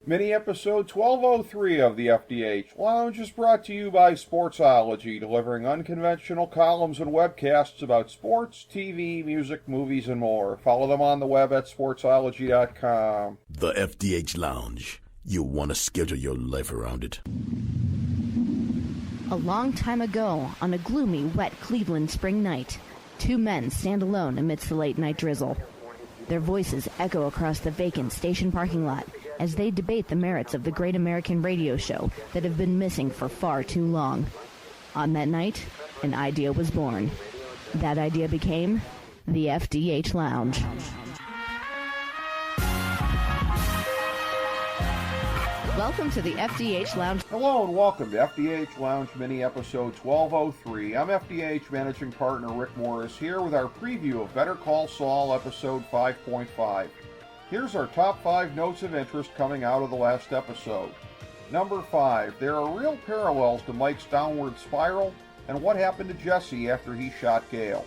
Mini episode 1203 of the FDH Lounge is brought to you by Sportsology, delivering unconventional columns and webcasts about sports, TV, music, movies, and more. Follow them on the web at sportsology.com. The FDH Lounge. You'll want to schedule your life around it. A long time ago, on a gloomy, wet Cleveland spring night, two men stand alone amidst the late-night drizzle. Their voices echo across the vacant station parking lot as they debate the merits of the great American radio show that have been missing for far too long. On that night, an idea was born. That idea became the FDH Lounge. Welcome to the FDH Lounge. Hello and welcome to FDH Lounge Mini Episode 1203. I'm FDH Managing Partner Rick Morris here with our preview of Better Call Saul Episode 5.5. Here's our top 5 notes of interest coming out of the last episode. Number 5. There are real parallels to Mike's downward spiral and what happened to Jesse after he shot Gale.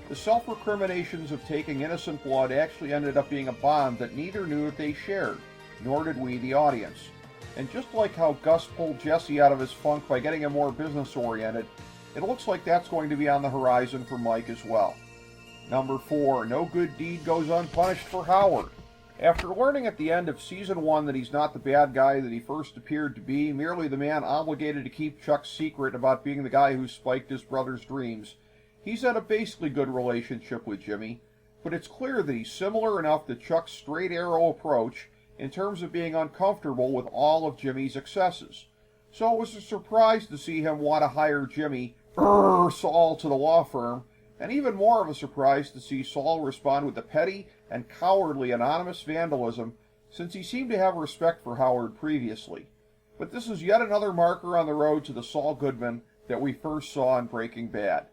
The self-recriminations of taking innocent blood actually ended up being a bond that neither knew that they shared, nor did we, the audience. And just like how Gus pulled Jesse out of his funk by getting him more business-oriented, it looks like that's going to be on the horizon for Mike as well. Number 4. No good deed goes unpunished for Howard. After learning at the end of Season 1 that he's not the bad guy that he first appeared to be, merely the man obligated to keep Chuck's secret about being the guy who spiked his brother's dreams, he's had a basically good relationship with Jimmy, but it's clear that he's similar enough to Chuck's straight arrow approach in terms of being uncomfortable with all of Jimmy's excesses. So it was a surprise to see him want to hire Jimmy, Saul, to the law firm, and even more of a surprise to see Saul respond with the petty and cowardly anonymous vandalism, since he seemed to have respect for Howard previously. But this is yet another marker on the road to the Saul Goodman that we first saw in Breaking Bad.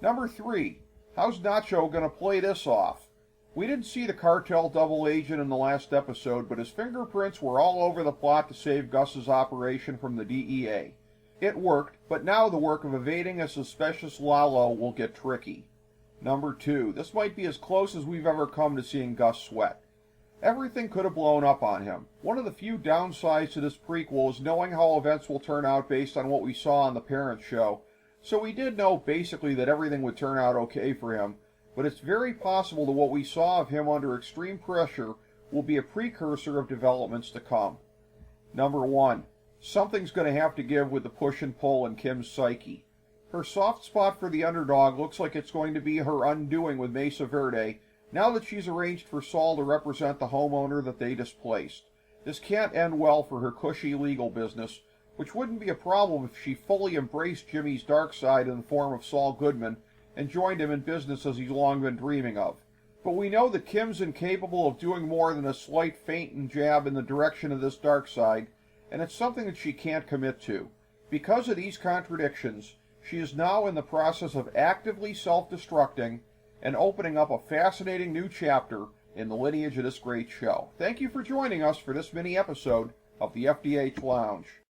Number 3. How's Nacho going to play this off? We didn't see the cartel double agent in the last episode, but his fingerprints were all over the plot to save Gus's operation from the DEA. It worked, but now the work of evading a suspicious Lalo will get tricky. Number 2. This might be as close as we've ever come to seeing Gus sweat. Everything could have blown up on him. One of the few downsides to this prequel is knowing how events will turn out based on what we saw on the parent show, so we did know basically that everything would turn out okay for him, but it's very possible that what we saw of him under extreme pressure will be a precursor of developments to come. Number 1. Something's going to have to give with the push and pull in Kim's psyche. Her soft spot for the underdog looks like it's going to be her undoing with Mesa Verde, now that she's arranged for Saul to represent the homeowner that they displaced. This can't end well for her cushy legal business, which wouldn't be a problem if she fully embraced Jimmy's dark side in the form of Saul Goodman and joined him in business as he's long been dreaming of. But we know that Kim's incapable of doing more than a slight feint and jab in the direction of this dark side, and it's something that she can't commit to. Because of these contradictions, she is now in the process of actively self-destructing and opening up a fascinating new chapter in the lineage of this great show. Thank you for joining us for this mini episode of the FDH Lounge.